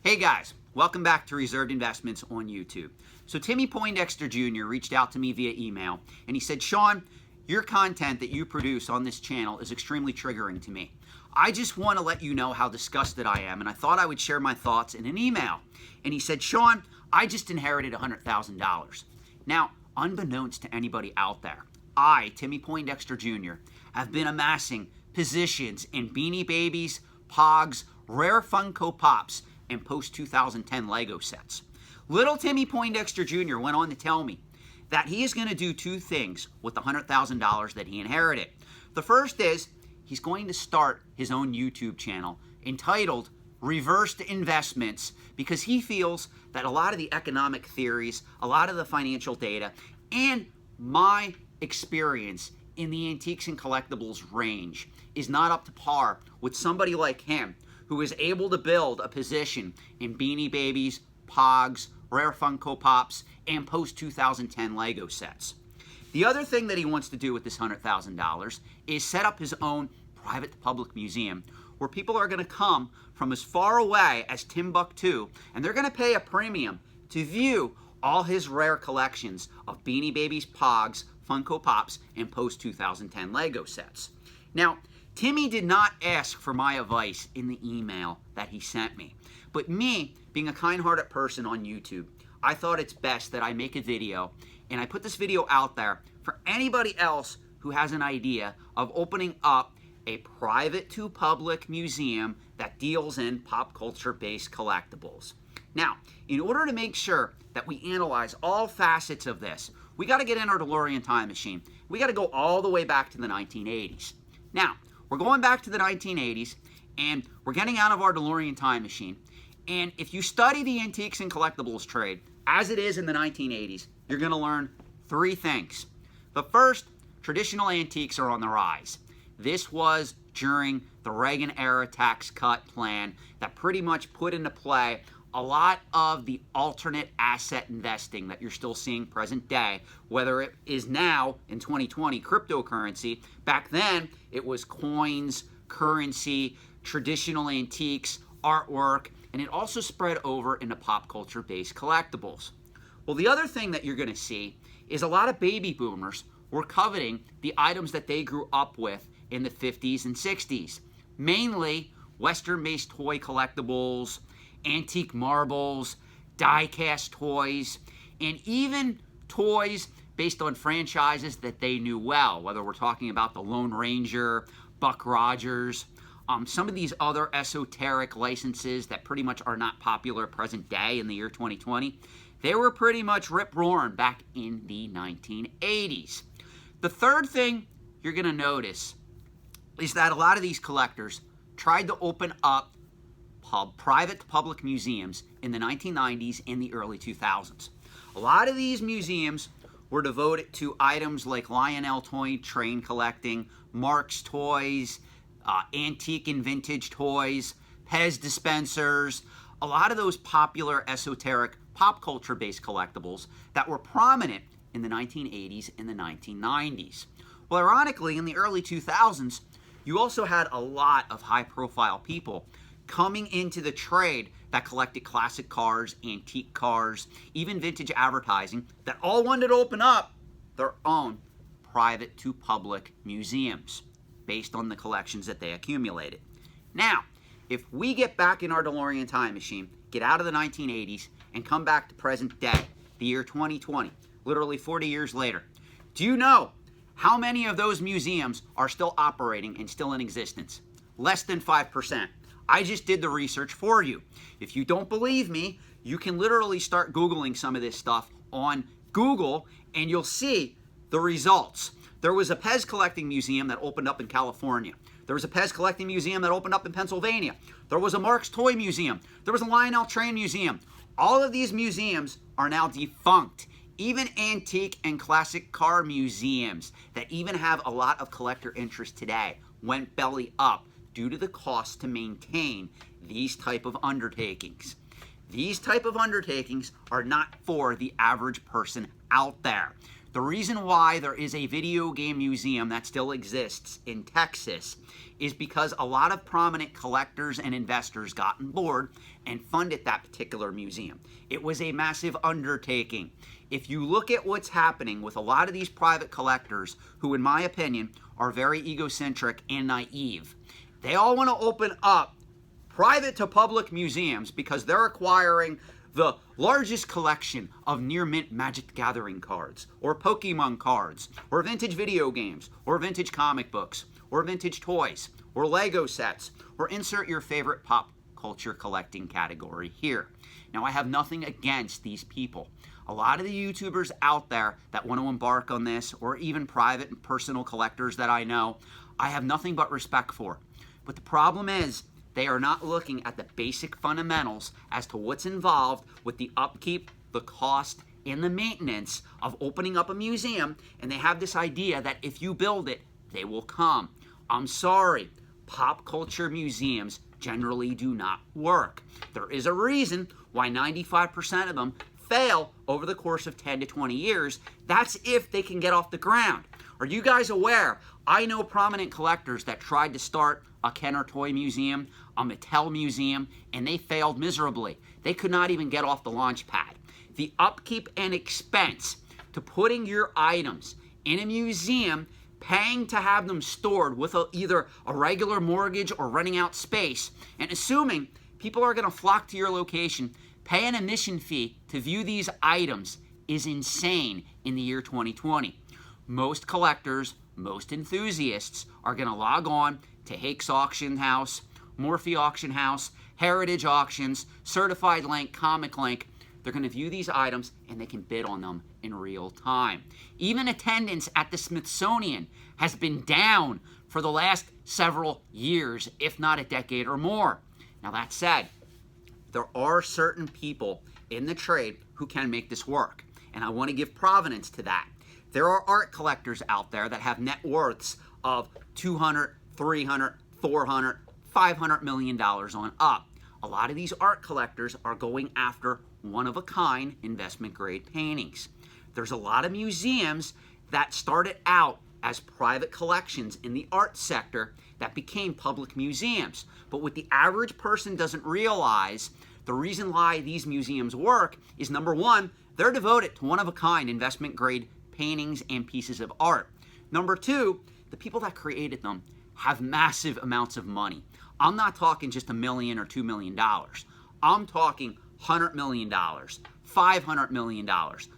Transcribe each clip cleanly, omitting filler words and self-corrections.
Hey guys, welcome back to Reserved Investments on YouTube. So Timmy Poindexter Jr. reached out to me via email and he said, Sean, your content that you produce on this channel is extremely triggering to me. I just want to let you know how disgusted I am, and I thought I would share my thoughts in an email. And he said, Sean, I just inherited $100,000. Now, unbeknownst to anybody out there, I, Timmy Poindexter Jr., have been amassing positions in Beanie Babies, Pogs, Rare Funko Pops, and post-2010 Lego sets. Little Timmy Poindexter Jr. went on to tell me that he is going to do two things with the $100,000 that he inherited. The first is he's going to start his own YouTube channel entitled Reversed Investments, because he feels that a lot of the economic theories, a lot of the financial data, and my experience in the antiques and collectibles range is not up to par with somebody like him who is able to build a position in Beanie Babies, Pogs, Rare Funko Pops, and post-2010 Lego sets. The other thing that he wants to do with this $100,000 is set up his own private public museum where people are going to come from as far away as Timbuktu, and they're going to pay a premium to view all his rare collections of Beanie Babies, Pogs, Funko Pops, and post-2010 Lego sets. Now, Timmy did not ask for my advice in the email that he sent me. But me, being a kind-hearted person on YouTube, I thought it's best that I make a video, and I put this video out there for anybody else who has an idea of opening up a private-to-public museum that deals in pop culture-based collectibles. Now, in order to make sure that we analyze all facets of this, we got to get in our DeLorean time machine. We got to go all the way back to the 1980s. Now, we're going back to the 1980s, and we're getting out of our DeLorean time machine. And if you study the antiques and collectibles trade as it is in the 1980s, you're going to learn three things. The first, traditional antiques are on the rise. This was during the Reagan-era tax cut plan that pretty much put into play a lot of the alternate asset investing that you're still seeing present day, whether it is now in 2020 cryptocurrency. Back then, it was coins, currency, traditional antiques, artwork, and it also spread over into pop culture-based collectibles. Well, the other thing that you're going to see is a lot of baby boomers were coveting the items that they grew up with in the 50s and 60s, mainly Western-based toy collectibles, antique marbles, die-cast toys, and even toys based on franchises that they knew well, whether we're talking about the Lone Ranger, Buck Rogers, some of these other esoteric licenses that pretty much are not popular present day in the year 2020, they were pretty much rip-roaring back in the 1980s. The third thing you're going to notice is that a lot of these collectors tried to open up private public museums in the 1990s and the early 2000s. A lot of these museums were devoted to items like Lionel toy train collecting, Marx toys, antique and vintage toys, Pez dispensers, a lot of those popular esoteric pop culture-based collectibles that were prominent in the 1980s and the 1990s. Well, ironically, in the early 2000s, you also had a lot of high-profile people coming into the trade that collected classic cars, antique cars, even vintage advertising, that all wanted to open up their own private-to-public museums based on the collections that they accumulated. Now, if we get back in our DeLorean time machine, get out of the 1980s, and come back to present day, the year 2020, literally 40 years later, do you know how many of those museums are still operating and still in existence? Less than 5%. I just did the research for you. If you don't believe me, you can literally start Googling some of this stuff on Google, and you'll see the results. There was a Pez collecting museum that opened up in California. There was a Pez collecting museum that opened up in Pennsylvania. There was a Marx toy museum. There was a Lionel train museum. All of these museums are now defunct. Even antique and classic car museums that even have a lot of collector interest today went belly up due to the cost to maintain these type of undertakings. These type of undertakings are not for the average person out there. The reason why there is a video game museum that still exists in Texas is because a lot of prominent collectors and investors got on board and funded that particular museum. It was a massive undertaking. If you look at what's happening with a lot of these private collectors, who in my opinion are very egocentric and naive, they all want to open up private to public museums because they're acquiring the largest collection of near mint Magic the Gathering cards, or Pokemon cards, or vintage video games, or vintage comic books, or vintage toys, or Lego sets, or insert your favorite pop culture collecting category here. Now, I have nothing against these people. A lot of the YouTubers out there that want to embark on this, or even private and personal collectors that I know, I have nothing but respect for. But the problem is, they are not looking at the basic fundamentals as to what's involved with the upkeep, the cost, and the maintenance of opening up a museum, and they have this idea that if you build it, they will come. I'm sorry, pop culture museums generally do not work. There is a reason why 95% of them fail over the course of 10 to 20 years. That's if they can get off the ground. Are you guys aware? I know prominent collectors that tried to start a Kenner toy museum, a Mattel museum, and they failed miserably. They could not even get off the launch pad. The upkeep and expense to putting your items in a museum, paying to have them stored with either a regular mortgage or renting out space, and assuming people are going to flock to your location, pay an admission fee to view these items is insane in the year 2020. Most collectors, most enthusiasts are going to log on to Hakes Auction House, Morphe Auction House, Heritage Auctions, Certified Link, Comic Link. They're going to view these items and they can bid on them in real time. Even attendance at the Smithsonian has been down for the last several years, if not a decade or more. Now, that said, there are certain people in the trade who can make this work, and I want to give provenance to that. There are art collectors out there that have net worths of $200, $300, $400, $500 million on up. A lot of these art collectors are going after one-of-a-kind investment-grade paintings. There's a lot of museums that started out as private collections in the art sector that became public museums. But what the average person doesn't realize, the reason why these museums work is, number one, they're devoted to one-of-a-kind investment-grade paintings and pieces of art. Number two, the people that created them have massive amounts of money. I'm not talking just $1 million or $2 million. I'm talking $100 million, $500 million.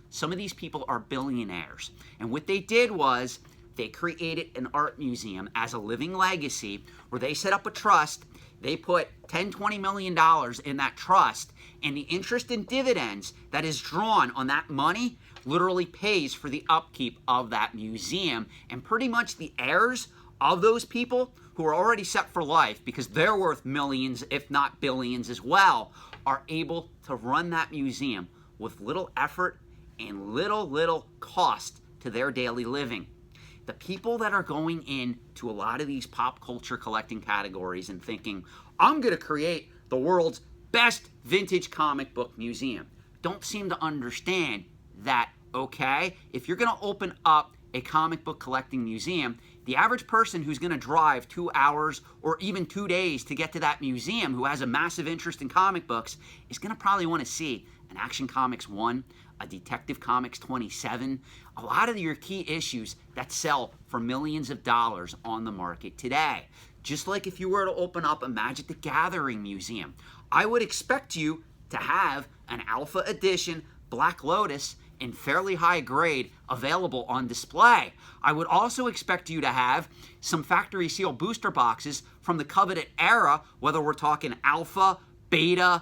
Some of these people are billionaires. And what they did was they created an art museum as a living legacy where they set up a trust. They put $10, $20 million in that trust, and the interest and dividends that is drawn on that money literally pays for the upkeep of that museum. And pretty much the heirs of those people who are already set for life, because they're worth millions, if not billions as well, are able to run that museum with little effort and little cost to their daily living. The people that are going into a lot of these pop culture collecting categories and thinking, I'm going to create the world's best vintage comic book museum, don't seem to understand that, okay, if you're going to open up a comic book collecting museum, the average person who's going to drive 2 hours or even 2 days to get to that museum, who has a massive interest in comic books, is going to probably want to see an Action Comics 1, a Detective Comics 27, a lot of your key issues that sell for millions of dollars on the market today. Just like if you were to open up a Magic the Gathering museum, I would expect you to have an Alpha Edition Black Lotus in fairly high grade available on display. I would also expect you to have some factory seal booster boxes from the coveted era, whether we're talking Alpha, Beta,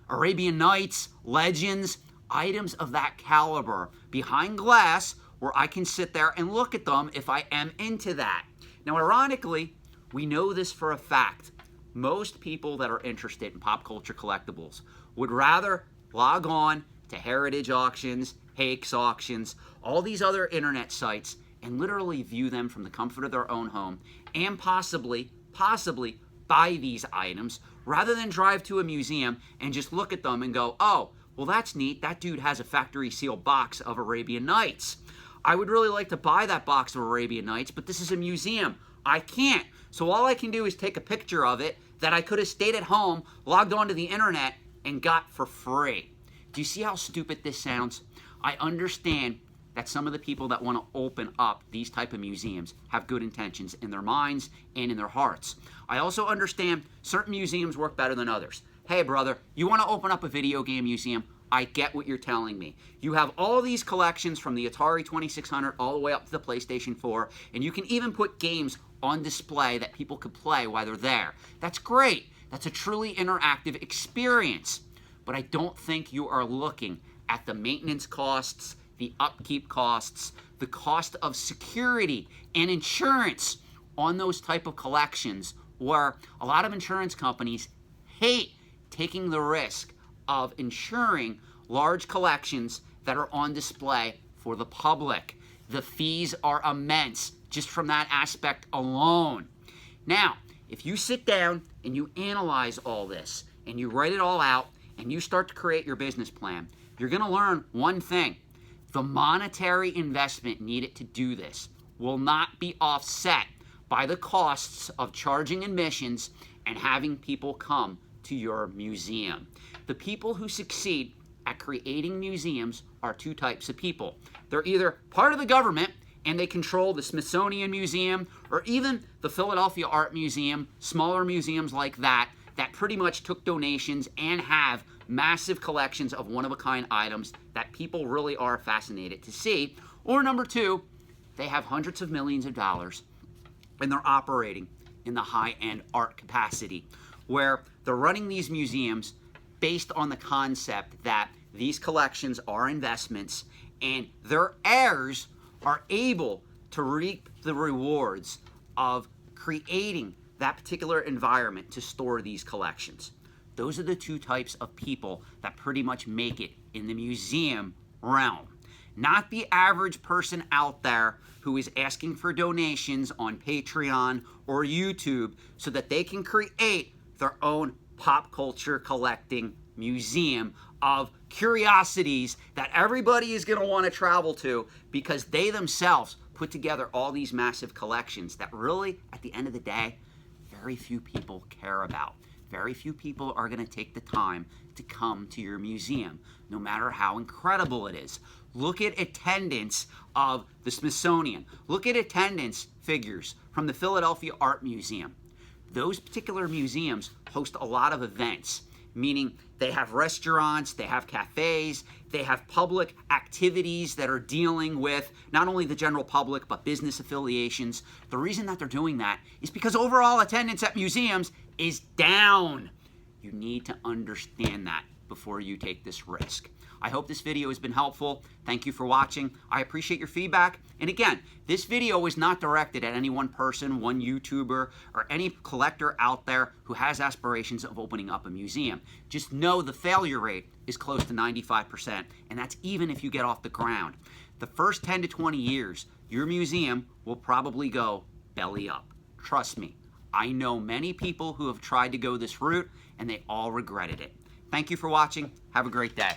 Arabian Nights, Legends, items of that caliber behind glass where I can sit there and look at them if I am into that. Now, ironically, we know this for a fact. Most people that are interested in pop culture collectibles would rather log on to Heritage Auctions, Hakes Auctions, all these other internet sites, and literally view them from the comfort of their own home, and possibly buy these items, rather than drive to a museum and just look at them and go, oh, well, that's neat. That dude has a factory sealed box of Arabian Nights. I would really like to buy that box of Arabian Nights, but this is a museum. I can't. So all I can do is take a picture of it that I could have stayed at home, logged onto the internet, and got for free. Do you see how stupid this sounds? I understand that some of the people that want to open up these type of museums have good intentions in their minds and in their hearts. I also understand certain museums work better than others. Hey brother, you want to open up a video game museum? I get what you're telling me. You have all these collections from the Atari 2600 all the way up to the PlayStation 4, and you can even put games on display that people could play while they're there. That's great. That's a truly interactive experience. But I don't think you are looking at the maintenance costs, the upkeep costs, the cost of security and insurance on those type of collections, where a lot of insurance companies hate taking the risk of insuring large collections that are on display for the public. The fees are immense just from that aspect alone. Now, if you sit down and you analyze all this and you write it all out and you start to create your business plan, you're going to learn one thing. The monetary investment needed to do this will not be offset by the costs of charging admissions and having people come to your museum. The people who succeed at creating museums are two types of people. They're either part of the government and they control the Smithsonian Museum or even the Philadelphia Art Museum, smaller museums like that, that pretty much took donations and have massive collections of one-of-a-kind items that people really are fascinated to see. Or number two, they have hundreds of millions of dollars and they're operating in the high-end art capacity, where they're running these museums based on the concept that these collections are investments and their heirs are able to reap the rewards of creating that particular environment to store these collections. Those are the two types of people that pretty much make it in the museum realm. Not the average person out there who is asking for donations on Patreon or YouTube so that they can create their own pop culture collecting museum of curiosities that everybody is going to want to travel to because they themselves put together all these massive collections that really, at the end of the day, very few people care about. Very few people are going to take the time to come to your museum, no matter how incredible it is. Look at attendance of the Smithsonian. Look at attendance figures from the Philadelphia Art Museum. Those particular museums host a lot of events, meaning they have restaurants, they have cafes, they have public activities that are dealing with not only the general public, but business affiliations. The reason that they're doing that is because overall attendance at museums is down. You need to understand that before you take this risk. I hope this video has been helpful. Thank you for watching. I appreciate your feedback. And again, this video is not directed at any one person, one YouTuber, or any collector out there who has aspirations of opening up a museum. Just know the failure rate is close to 95%, and that's even if you get off the ground. The first 10 to 20 years, your museum will probably go belly up. Trust me, I know many people who have tried to go this route, and they all regretted it. Thank you for watching. Have a great day.